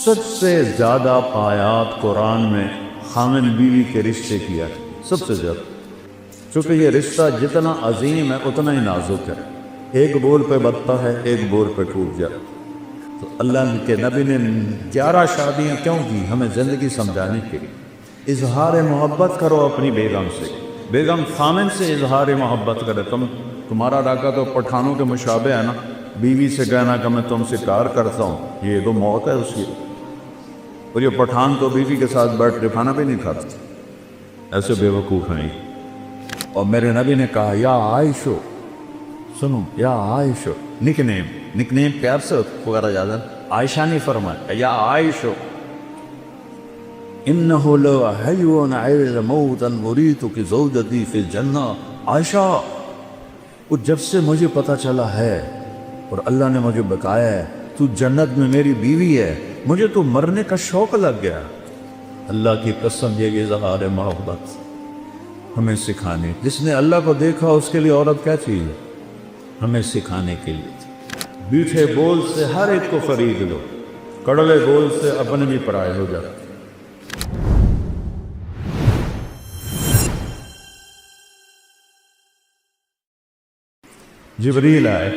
سب سے زیادہ آیات قرآن میں خامن بیوی کے رشتے کی ہے، سب سے زیادہ، چونکہ یہ رشتہ جتنا عظیم ہے اتنا ہی نازک ہے، ایک بول پہ بنتا ہے، ایک بول پہ ٹوٹ جاتا۔ تو اللہ کے نبی نے 11 شادیاں کیوں کی؟ ہمیں زندگی سمجھانے کے لیے۔ اظہار محبت کرو اپنی بیگم سے، بیگم خامن سے اظہار محبت کرے۔ تمہارا علاقہ تو پٹھانوں کے مشابہ ہے نا، بیوی سے کہنا کہ میں تم سے پیار کرتا ہوں، یہ تو موت ہے اس کی۔ اور یہ پٹھان تو بیوی کے ساتھ بیٹھ کے کھانا بھی نہیں کھاتے، ایسے بے وقوف ہیں۔ اور میرے نبی نے کہا یا عائشو، سنو یا عائشو، نک نیم پیار سے پکارا جاتا ہے، عائشہ نہیں فرمایا یا عائشو، انہو لو حیون عیز موتا مریتک زوجتی فی الجنہ۔ عائشہ، وہ جب سے مجھے پتہ چلا ہے اور اللہ نے مجھے بتایا ہے تو جنت میں میری بیوی ہے، مجھے تو مرنے کا شوق لگ گیا۔ اللہ کی قسم، یہ اظہار محبت ہمیں سکھانے، جس نے اللہ کو دیکھا اس کے لیے عورت کیا چیز ہے، ہمیں سکھانے کے لیے۔ میٹھے بول سے ہر ایک کو خرید لو، کڑوے بول سے اپنے بھی پرائے ہو جاتے۔ جبریل آئے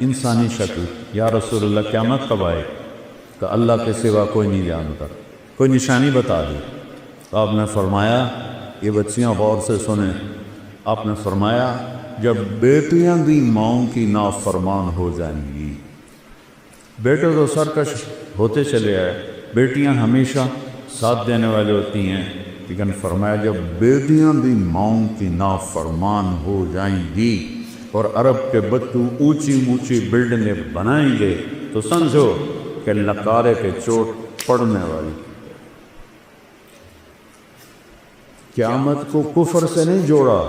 انسانی شکل، یا رسول اللہ قیامت کب آئے؟ کہ اللہ کے سوا کوئی نہیں جانتا، کوئی نشانی بتا دی۔ تو آپ نے فرمایا، یہ بچیاں غور سے سنیں، آپ نے فرمایا جب بیٹیاں بھی ماؤں کی نافرمان ہو جائیں گی۔ بیٹے تو سرکش ہوتے چلے آئے، بیٹیاں ہمیشہ ساتھ دینے والے ہوتی ہیں، لیکن فرمایا جب بیٹیاں بھی ماؤں کی نافرمان ہو جائیں گی اور عرب کے بچوں اونچی اونچی بلڈنگیں بنائیں گے تو سمجھو کہ نکارے کے چوٹ پڑنے والی۔ قیامت کو کفر سے نہیں جوڑا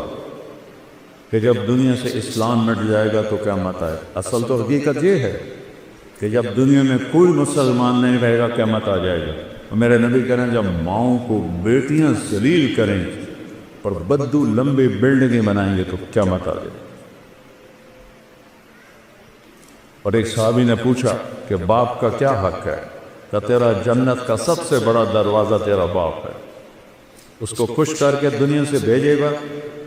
کہ جب دنیا سے اسلام مٹ جائے گا تو قیامت آئے، اصل تو حقیقت یہ ہے کہ جب دنیا میں کوئی مسلمان نہیں رہے گا قیامت آ جائے گا۔ اور میرے نبی کہہ رہے ہیں جب ماؤں کو بیٹیاں ذلیل کریں اور بدو لمبی بلڈنگیں بنائیں گے تو قیامت آ جائے گا۔ اور ایک صحابی نے پوچھا کہ باپ کا کیا حق ہے؟ کہ تیرا جنت کا سب سے بڑا دروازہ تیرا باپ ہے، اس کو خوش کر کے دنیا سے بھیجے گا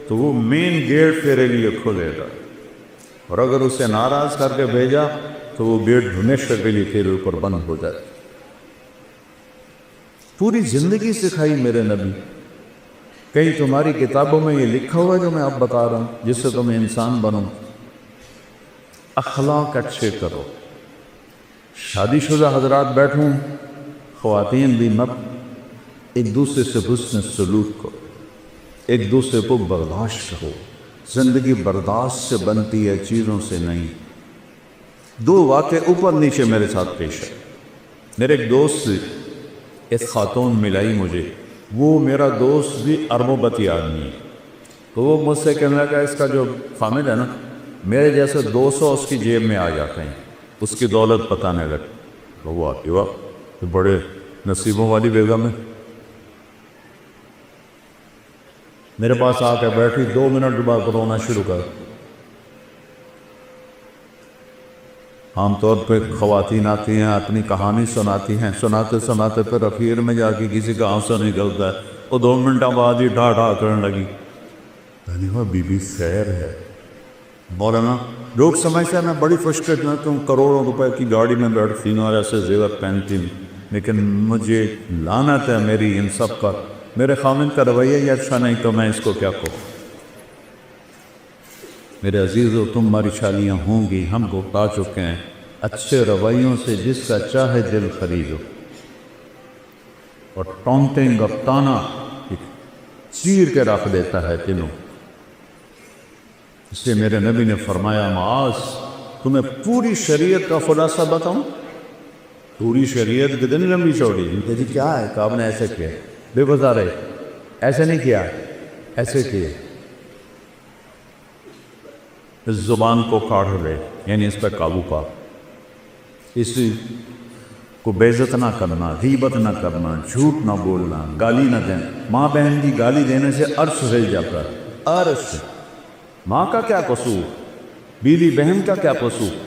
تو وہ مین گیٹ تیرے لیے کھولے گا، اور اگر اسے ناراض کر کے بھیجا تو وہ گیٹ ہمیشہ کے لیے تیرے اوپر بند ہو جائے۔ پوری زندگی سکھائی میرے نبی۔ کہیں تمہاری کتابوں میں یہ لکھا ہوا ہے جو میں اب بتا رہا ہوں جس سے تم انسان بنو؟ اخلاق اچھے کرو۔ شادی شدہ حضرات بیٹھوں، خواتین بھی مت، ایک دوسرے سے حسن سلوک کرو، ایک دوسرے کو برداشت کرو۔ زندگی برداشت سے بنتی ہے، چیزوں سے نہیں۔ 2 واقعے اوپر نیچے میرے ساتھ پیش ہے۔ میرے ایک دوست سے ایک خاتون ملائی مجھے، وہ میرا دوست بھی اربوں بتی آدمی ہے، تو وہ مجھ سے کہنے لگا اس کا جو فامل ہے نا، میرے جیسے 200 اس کی جیب میں آ جاتے ہیں، اس کی دولت بتانے لگے۔ وہ آتی واہ بڑے نصیبوں والی بیگم ہے۔ میرے پاس آ کے بیٹھی، 2 منٹ بعد رونا شروع کر۔ عام طور پہ خواتین آتی ہیں، اپنی کہانی سناتی ہیں، سناتے سناتے پھر اخیر میں جا کے کسی کا آنسو نکلتا ہے، وہ 2 منٹ بعد ہی ڈھا ڈھا کرنے لگی۔ کہنے وہ بی بی خیر ہے۔ مولانا لوگ سمجھتے ہیں میں بڑی خوش قسمت ہوں، کروڑوں روپے کی گاڑی میں بیٹھتی ہوں اور ایسے زیور پہنتی ہوں، لیکن مجھے لعنت ہے میری ان سب پر۔ میرے خامند کا رویہ ہی اچھا نہیں تو میں اس کو کیا کہوں؟ میرے عزیزو، تمہاری شادیاں ہوں گی، ہم کو پا چکے ہیں، اچھے رویوں سے جس کا چاہے دل خریدو، اور ٹونٹنگ اور تانا چیر کے رکھ دیتا ہے دلوں۔ اس لیے میرے نبی نے فرمایا معاذ، تمہیں پوری شریعت کا خلاصہ بتاؤں؟ پوری شریعت کتنی لمبی چوڑی ہے؟ جی کیا ہے کہ آپ نے ایسے کیا؟ بے گزارے ایسے نہیں کیا، ایسے کیے۔ اس زبان کو کاڑھ لے، یعنی اس پہ قابو پا، اسی کو بے عزت نہ کرنا، غیبت نہ کرنا، جھوٹ نہ بولنا، گالی نہ دینا۔ ماں بہن کی گالی دینے سے عرش ہل جاتا ہے، عرش۔ ماں کا کیا قصور، بیوی بہن کا کیا قصور؟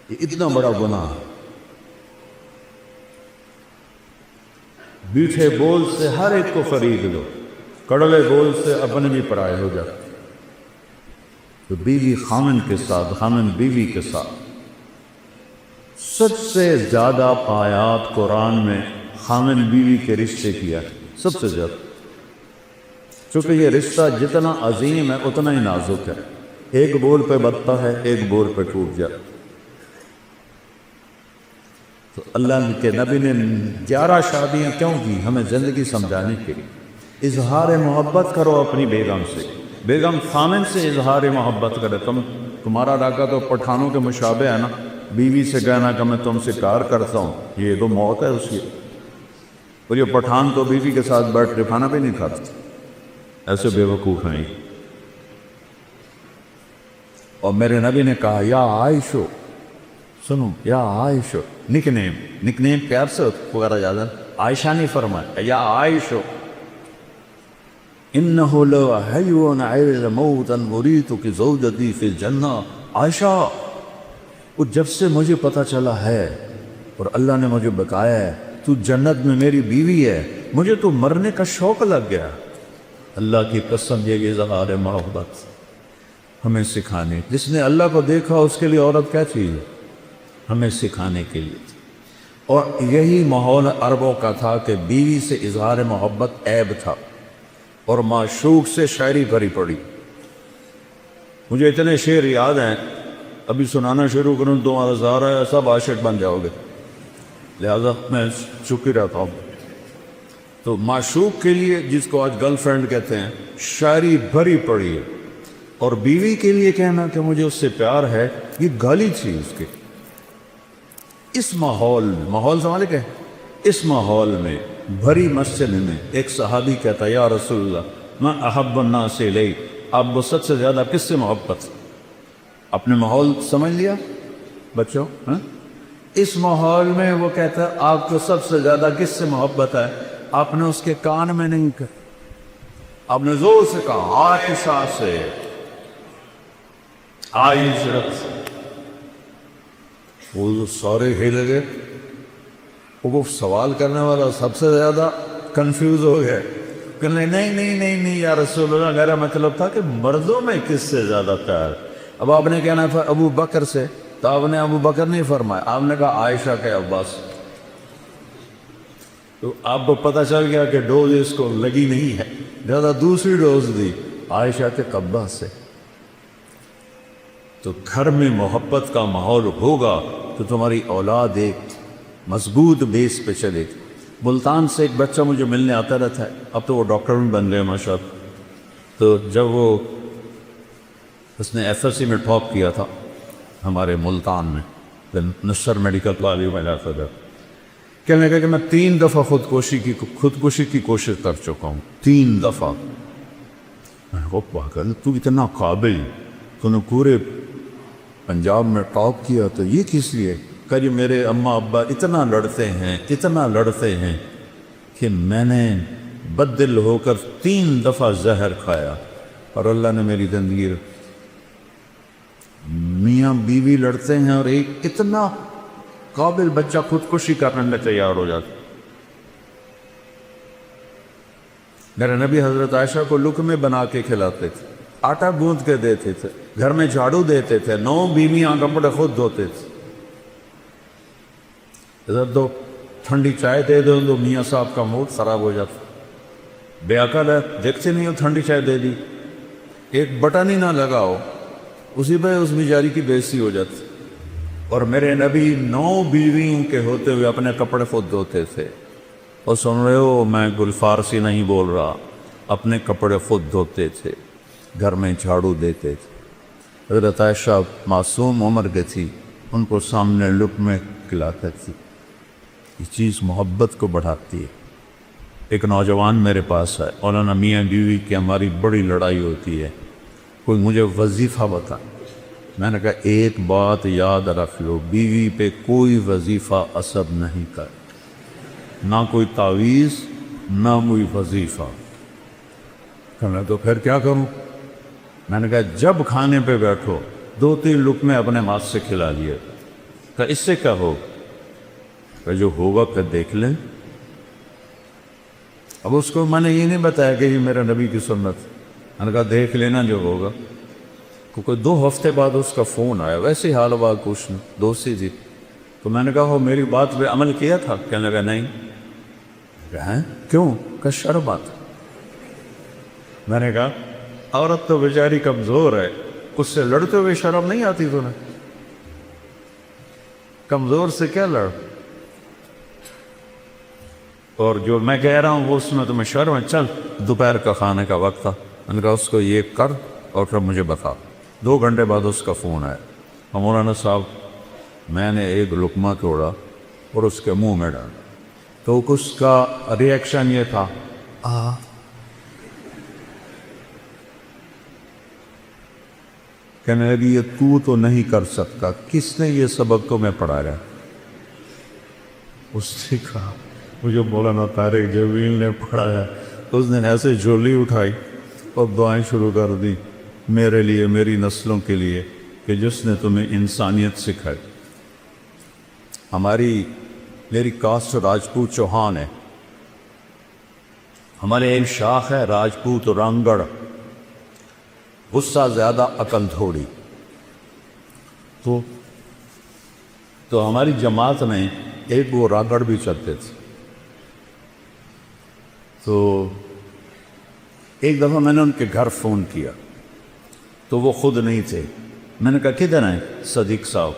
یہ اتنا بڑا گناہ میٹھے بول سے ہر ایک کو خرید لو، کڑوے بول سے اپنے بھی پرائے ہو جاتے۔ تو بیوی خامن کے ساتھ، خامن بیوی کے ساتھ سب سے زیادہ آیات قرآن میں خامن بیوی کے رشتے کیا ہے، سب سے زیادہ، چونکہ یہ رشتہ جتنا عظیم ہے اتنا ہی نازک ہے، ایک بول پہ بتتا ہے، ایک بول پہ ٹوٹ جاتا۔ تو اللہ کے نبی نے 11 شادیاں کیوں کی؟ ہمیں زندگی سمجھانے کے لیے۔ اظہار محبت کرو اپنی بیگم سے، بیگم خامن سے اظہار محبت کرے۔ تمہارا علاقہ تو پٹھانوں کے مشابہ ہے نا، بیوی سے کہنا کہ میں تم سے پیار کرتا ہوں، یہ تو موت ہے اس کی۔ اور یہ پٹھان تو بیوی کے ساتھ بیٹھ کے کھانا بھی نہیں کھاتا، ایسے بے وقوف ہیں۔ اور میرے نبی نے کہا یا عائشو، سنو یا عائشو، نک نیم پیار سے پکارا جاتا ہے، عائشہ نہیں فرمایا، یا عائشو انہو لحیون عیل موتا مریتک زوجتی فی الجنہ۔ عائشہ، وہ جب سے مجھے پتا چلا ہے اور اللہ نے مجھے بتایا ہے تو جنت میں میری بیوی ہے، مجھے تو مرنے کا شوق لگ گیا۔ اللہ کی قسم، یہ اظہار محبت ہمیں سکھانے، جس نے اللہ کو دیکھا اس کے لیے عورت کیا چیز ہے، ہمیں سکھانے کے لیے۔ اور یہی ماحول عربوں کا تھا کہ بیوی سے اظہار محبت عیب تھا، اور معشوق سے شاعری بھری پڑی۔ مجھے اتنے شعر یاد ہیں، ابھی سنانا شروع کروں تو تمہارا سارا ہے سب عاشق بن جاؤ گے، لہذا میں چپ ہی رہتا ہوں۔ تو معشوق کے لیے، جس کو آج گرل فرینڈ کہتے ہیں، شاعری بھری پڑی ہے، اور بیوی کے لیے کہنا کہ مجھے اس سے پیار ہے، یہ گالی تھی اس کے۔ اس ماحول سنبھالے کہ اس ماحول میں بھری مسجد میں ایک صحابی کہتا ہے یا رسول اللہ میں احب الناس الیک، آپ وسعت سے زیادہ کس سے محبت؟ اپنے ماحول سمجھ لیا بچوں؟ اس ماحول میں وہ کہتا ہے آپ کو سب سے زیادہ کس سے محبت ہے؟ آپ نے اس کے کان میں نہیں کہا، آپ نے زور سے کہا عائشہ سے، عائشہ سے۔ وہ سارے ہل گئے، وہ سوال کرنے والا سب سے زیادہ کنفیوز ہو گیا کہ نہیں یا رسول اللہ، میرا مطلب تھا کہ مردوں میں کس سے زیادہ پیار۔ اب آپ نے کہنا تھا ابو بکر سے، تو آپ نے ابو بکر نہیں فرمایا، آپ نے کہا عائشہ کے عباس۔ تو آپ کو پتہ چل گیا کہ ڈوز اس کو لگی نہیں ہے، زیادہ دوسری ڈوز دی عائشہ کے عباس سے۔ تو گھر میں محبت کا ماحول ہوگا تو تمہاری اولاد ایک مضبوط بیس پہ چلے۔ ملتان سے ایک بچہ مجھے ملنے آتا رہتا ہے، اب تو وہ ڈاکٹر بھی بن گئے ماشاءاللہ۔ تو جب اس نے ایف ایس سی میں ٹاپ کیا تھا ہمارے ملتان میں، نصر میڈیکل کالج میں جاتا تھا، کہنے لگا کہ میں 3 دفعہ خودکشی کی کوشش کر چکا ہوں، 3 دفعہ۔ میں نے کہا پاگل، تو اتنا قابل، تو نے پورے پنجاب میں ٹاپ کیا، تو یہ کس لیے؟ کہ جی میرے اماں ابا اتنا لڑتے ہیں کہ میں نے بددل ہو کر 3 دفعہ زہر کھایا، اور اللہ نے میری زندگی۔ میاں بیوی لڑتے ہیں اور ایک اتنا قابل بچہ خودکشی کرنے میں تیار ہو جاتا۔ میرے نبی حضرت عائشہ کو لقمے بنا کے کھلاتے تھے، آٹا گوندھ کے دیتے تھے، گھر میں جھاڑو دیتے تھے، 9 بیویاں کپڑے خود دھوتے تھے۔ ادھر دو ٹھنڈی چائے دے دو تو میاں صاحب کا موڈ خراب ہو جاتا، بے عقل ہے، دیکھتے نہیں ہو ٹھنڈی چائے دے دی، ایک بٹن ہی نہ لگاؤ، اسی پہ اس بیچاری کی بے عزتی ہو جاتی۔ اور میرے نبی 9 بیویوں کے ہوتے ہوئے اپنے کپڑے خود دھوتے تھے۔ اور سن رہے ہو، میں گل فارسی نہیں بول رہا، اپنے کپڑے خود دھوتے تھے، گھر میں جھاڑو دیتے تھے۔ حضرت عائشہ معصوم عمر کی تھی، ان کو سامنے لقمے کھلاتے تھی۔ یہ چیز محبت کو بڑھاتی ہے۔ ایک نوجوان میرے پاس ہے، مولانا میاں بیوی کی ہماری بڑی لڑائی ہوتی ہے، کوئی مجھے وظیفہ بتا۔ میں نے کہا ایک بات یاد رکھ لو، بیوی پہ کوئی وظیفہ اثر نہیں کر، نہ کوئی تعویذ نہ کوئی وظیفہ۔ کہنا تو پھر کیا کروں؟ میں نے کہا جب کھانے پہ بیٹھو 2-3 لقمے اپنے ہاتھ سے کھلا لیے، کہ اس سے کیا ہو، کہ جو ہوگا کہ دیکھ لیں۔ اب اس کو میں نے یہ نہیں بتایا کہ یہ میرا نبی کی سنت. میں نے کہا دیکھ لینا جو ہوگا. کیونکہ 2 ہفتے بعد اس کا فون آیا, ویسے ہی حال ہوا کچھ دوستی تھی. تو میں نے کہا وہ میری بات پہ عمل کیا تھا؟ کہنے لگا نہیں. ہیں کیوں؟ کہ شرم آتا. میں نے کہا عورت تو بیچاری کمزور ہے, اس سے لڑتے ہوئے شرم نہیں آتی تمہیں؟ کمزور سے کیا لڑ؟ اور جو میں کہہ رہا ہوں وہ اس میں تمہیں شرم ہے؟ چل دوپہر کا کھانے کا وقت تھا. میں نے کہا اس کو یہ کر اور پھر مجھے بتا. 2 گھنٹے بعد اس کا فون آیا, مولانا صاحب میں نے ایک لقمہ توڑا اور اس کے منہ میں ڈالا. تو اس کا ریئیکشن یہ تھا کہنے لگی یہ تو نہیں کر سکتا, کس نے یہ سبق تمہیں پڑھایا؟ اس نے کہا مجھے مولانا طارق جمیل نے پڑھایا. اس نے ایسے جھولی اٹھائی اور دعائیں شروع کر دی میرے لیے, میری نسلوں کے لیے, کہ جس نے تمہیں انسانیت سکھائی. میری کاسٹ راجپوت چوہان ہے. ہمارے ایک شاخ ہے راجپوت رانگڑ, غصہ زیادہ عقل تھوڑی. تو ہماری جماعت میں ایک وہ رانگڑ بھی چلتے تھے. تو ایک دفعہ میں نے ان کے گھر فون کیا تو وہ خود نہیں تھے. میں نے کہا کدھر ہیں؟ صدیق صاحب.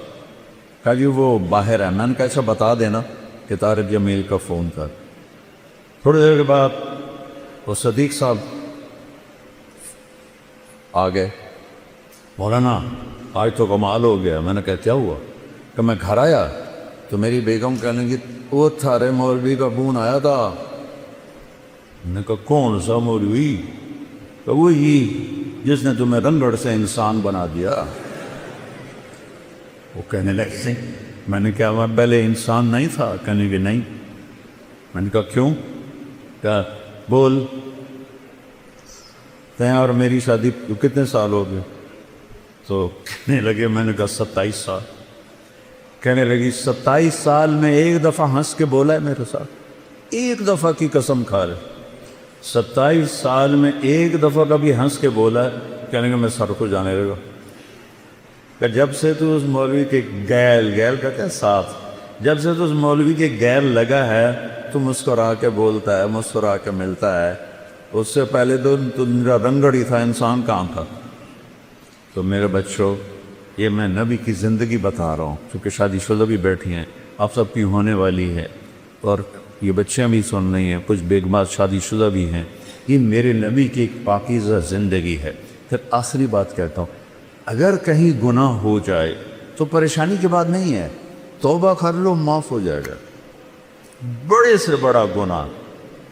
کہا جی وہ باہر ہے. میں نے کہا ایسا بتا دینا کہ طارق جمیل کا فون تھا. تھوڑی دیر کے بعد وہ صدیق صاحب آ گئے. مولانا آج تو کمال ہو گیا. میں نے کہا کیا ہوا؟ کہ میں گھر آیا تو میری بیگم کہنے لگی وہ تھارے مولوی کا فون آیا تھا. میں نے کہا کون سا مولوی؟ کہ وہی جس نے تمہیں رنگڑ سے انسان بنا دیا. وہ کہنے لگے میں نے کہا میں پہلے انسان نہیں تھا؟ کہنے لگے نہیں. میں نے کہا کیوں؟ کہا بول تیں اور میری شادی کتنے سال ہو گئے؟ تو کہنے لگے میں نے کہا 27 سال. کہنے لگی 27 سال میں ایک دفعہ ہنس کے بولا ہے میرے ساتھ؟ ایک دفعہ کی قسم کھا لے. 27 سال میں ایک دفعہ کبھی ہنس کے بولا ہے؟ کہنے لگا میں سر کو جانے لگا. کہ جب سے تو اس مولوی کے گیل کہتے ہیں ساتھ, جب سے تو اس مولوی کے گیل لگا ہے تو مسکرا کے بولتا ہے, مسکرا کے ملتا ہے. اس سے پہلے تو میرا رنگڑ ہی تھا, انسان کہاں تھا. تو میرے بچوں یہ میں نبی کی زندگی بتا رہا ہوں, چونکہ شادی شدہ بھی بیٹھی ہیں, آپ سب کی ہونے والی ہے, اور یہ بچیاں بھی سن رہی ہیں, کچھ بیگمات شادی شدہ بھی ہیں. یہ میرے نبی کی ایک پاکیزہ زندگی ہے. پھر آخری بات کہتا ہوں, اگر کہیں گناہ ہو جائے تو پریشانی کی بات نہیں ہے, توبہ کر لو معاف ہو جائے گا. بڑے سے بڑا گناہ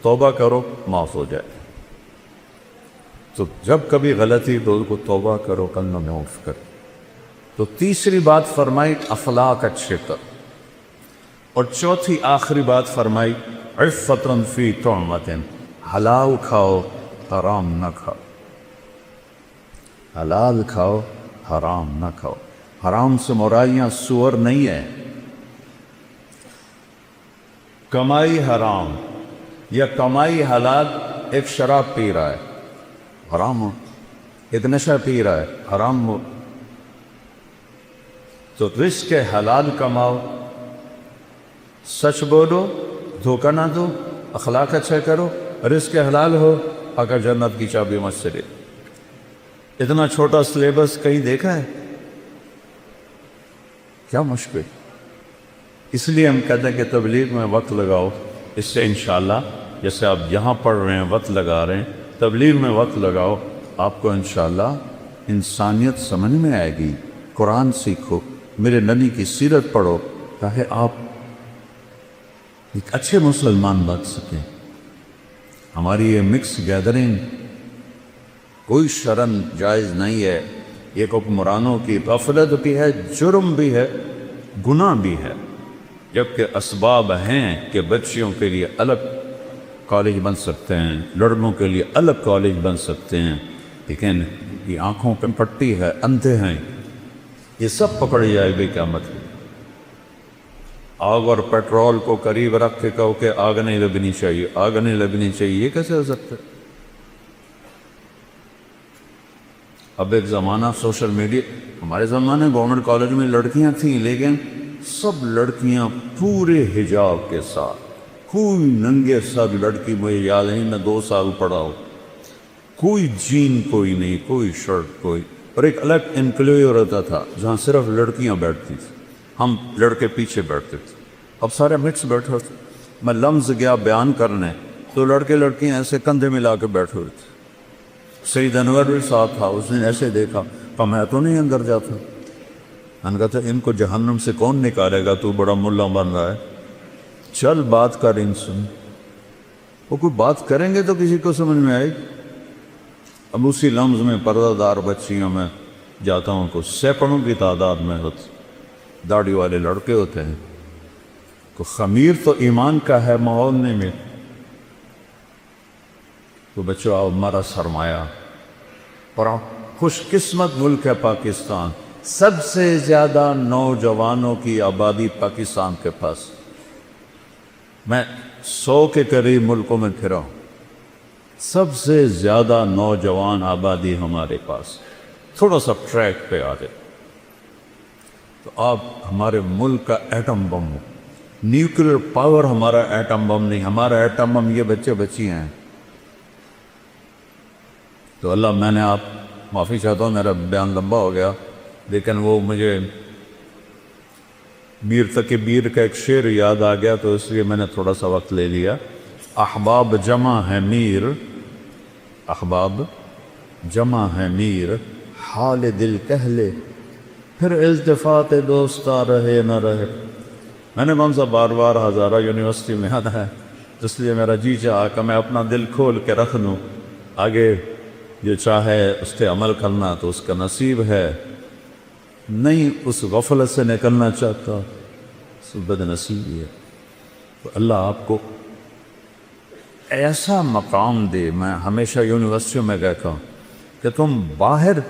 توبہ کرو معاف ہو جائے. تو جب کبھی غلطی تو کو توبہ کرو, کلمہ معاف کرو. تو تیسری بات فرمائی اخلاق اچھے کر, اور چوتھی آخری بات فرمائی عفتن فی طعمتن, حلال کھاؤ حرام نہ کھاؤ. حلال کھاؤ حرام نہ کھاؤ. حرام سے مرائیاں سور نہیں ہے. کمائی حرام یا کمائی حلال. ایک شراب پی رہا ہے حرام ہو, ایک نشہ پی رہا ہے حرام ہو. تو رزق حلال کماؤ, سچ بولو, دھوکہ نہ دو, اخلاق اچھا کرو, رزق حلال ہو, اگر جنت کی چابی مجھ سے لے. اتنا چھوٹا سلیبس کہیں دیکھا ہے؟ کیا مشکل. اس لیے ہم کہتے ہیں کہ تبلیغ میں وقت لگاؤ. اس سے انشاءاللہ جیسے آپ یہاں پڑھ رہے ہیں وقت لگا رہے ہیں, تبلیغ میں وقت لگاؤ, آپ کو انشاءاللہ انسانیت سمجھ میں آئے گی. قرآن سیکھو, میرے نبی کی سیرت پڑھو, تاکہ آپ ایک اچھے مسلمان بن سکیں. ہماری یہ مکس گیدرنگ کوئی شرن جائز نہیں ہے. یہ حکمرانوں کی غفلت بھی ہے, جرم بھی ہے, گناہ بھی ہے. جبکہ اسباب ہیں کہ بچیوں کے لیے الگ کالج بن سکتے ہیں, لڑکوں کے لیے الگ کالج بن سکتے ہیں, لیکن یہ آنکھوں پہ پٹی ہے, اندھے ہیں, یہ سب پکڑ جائے گی قیامت. آگ اور پیٹرول کو قریب رکھ کے کہو کہ آگ نہیں لگنی چاہیے، آگ نہیں لگنی چاہیے، یہ کیسے ہو سکتا ہے؟ اب ایک زمانہ سوشل میڈیا، ہمارے زمانے گورنمنٹ کالج میں لڑکیاں تھیں، لیکن سب لڑکیاں پورے حجاب کے ساتھ، کوئی ننگے سر لڑکی، مجھے یاد نہیں، میں 2 سال پڑھا ہوں، کوئی جین کوئی نہیں، کوئی شرٹ کوئی، اور ایک الگ انکلیو رہتا تھا جہاں صرف لڑکیاں بیٹھتی تھیں، ہم لڑکے پیچھے بیٹھتے تھے، اب سارے مکس بیٹھے ہوتے۔ میں لمز گیا بیان کرنے تو لڑکے لڑکیاں ایسے کندھے ملا کے بیٹھے ہوئے تھے۔ سید انور بھی ساتھ تھا، اس نے ایسے دیکھا، کہا میں تو نہیں اندر جاتا۔ میں نے کہا تھا ان کو جہنم سے کون نکالے گا، تو بڑا ملا بن رہا ہے، چل بات کر ان سے۔ وہ کوئی بات کریں گے تو کسی کو سمجھ میں آئے گی۔ اب اسی لمز میں پردہ دار بچیوں میں جاتا ہوں کو سینکڑوں کی تعداد میں ہوتی، داڑھی والے لڑکے ہوتے ہیں، تو خمیر تو ایمان کا ہے، ماحول نہیں میں تو بچوں آؤ، ہمارا سرمایہ اور خوش قسمت ملک ہے پاکستان، سب سے زیادہ نوجوانوں کی آبادی پاکستان کے پاس۔ میں 100 کے قریب ملکوں میں پھرا ہوں، سب سے زیادہ نوجوان آبادی ہمارے پاس۔ تھوڑا سا ٹریک پہ آ جائے تو آپ ہمارے ملک کا ایٹم بم ہو، نیوکلیر پاور ہمارا ایٹم بم نہیں، ہمارا ایٹم بم یہ بچے بچی ہیں۔ تو اللہ، میں نے آپ معافی چاہتا ہوں، میرا بیان لمبا ہو گیا، لیکن وہ مجھے میر تقی میر کا ایک شعر یاد آ گیا تو اس لیے میں نے تھوڑا سا وقت لے لیا۔ احباب جمع ہے میر، احباب جمع ہے میر، حال دل کہہ لے، پھر التفات دوستا رہے نہ رہے۔ میں نے کون سا بار بار ہزارہ یونیورسٹی میں آنا ہے، اس لیے میرا جی چاہا کہ میں اپنا دل کھول کے رکھ دوں، آگے جو چاہے اس پہ عمل کرنا تو اس کا نصیب ہے، نہیں اس غفلت سے نکلنا چاہتا تو بد نصیبی ہے۔ تو اللہ آپ کو ایسا مقام دے۔ میں ہمیشہ یونیورسٹیوں میں کہتا ہوں کہ تم باہر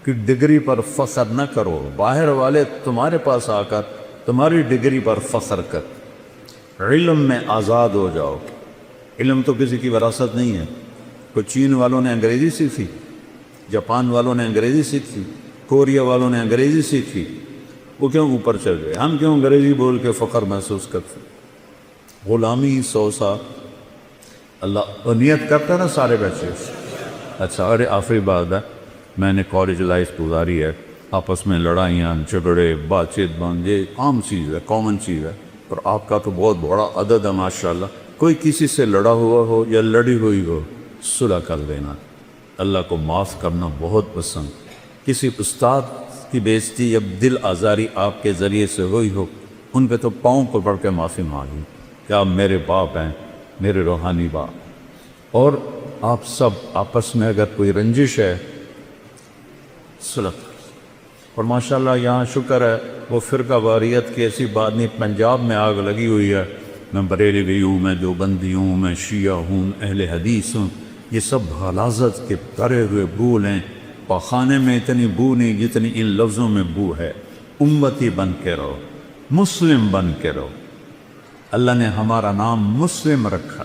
کی ڈگری پر فخر نہ کرو، باہر والے تمہارے پاس آ کر تمہاری ڈگری پر فخر کر، علم میں آزاد ہو جاؤ۔ علم تو کسی کی وراثت نہیں ہے، کوئی چین والوں نے انگریزی سیکھی، جاپان والوں نے انگریزی سیکھی، کوریا والوں نے انگریزی سیکھی، وہ کیوں اوپر چل گئے؟ ہم کیوں انگریزی بول کے فخر محسوس کرتے؟ غلامی 100 سال اللہ نیت کرتا نا سارے بچے۔ اچھا، اور آخری بات ہے، میں نے کالج لائف گزاری ہے، آپس میں لڑائیاں جھگڑے بات چیت بند، یہ عام چیز ہے، کامن چیز ہے، اور آپ کا تو بہت بڑا عدد ہے ماشاءاللہ۔ کوئی کسی سے لڑا ہوا ہو یا لڑی ہوئی ہو، صلح کر دینا۔ اللہ کو معاف کرنا بہت پسند۔ کسی استاد کی بےعزتی یا دل آزاری آپ کے ذریعے سے ہوئی ہو، ان پہ تو پاؤں پکڑ کے معافی مانگی کہ آپ میرے باپ ہیں، میرے روحانی باپ، اور آپ سب آپس میں اگر کوئی رنجش ہے صلح۔ اور ماشاءاللہ یہاں شکر ہے وہ فرقہ واریت کی ایسی بات نہیں، پنجاب میں آگ لگی ہوئی ہے، میں بریلوی ہوں، میں دیوبندی ہوں، میں شیعہ ہوں، اہل حدیث ہوں، یہ سب غلاظت کے بھرے ہوئے بھول ہیں۔ پاخانے میں اتنی بو نہیں جتنی ان لفظوں میں بو ہے۔ امتی بن کے رہو، مسلم بن کے رہو۔ اللہ نے ہمارا نام مسلم رکھا،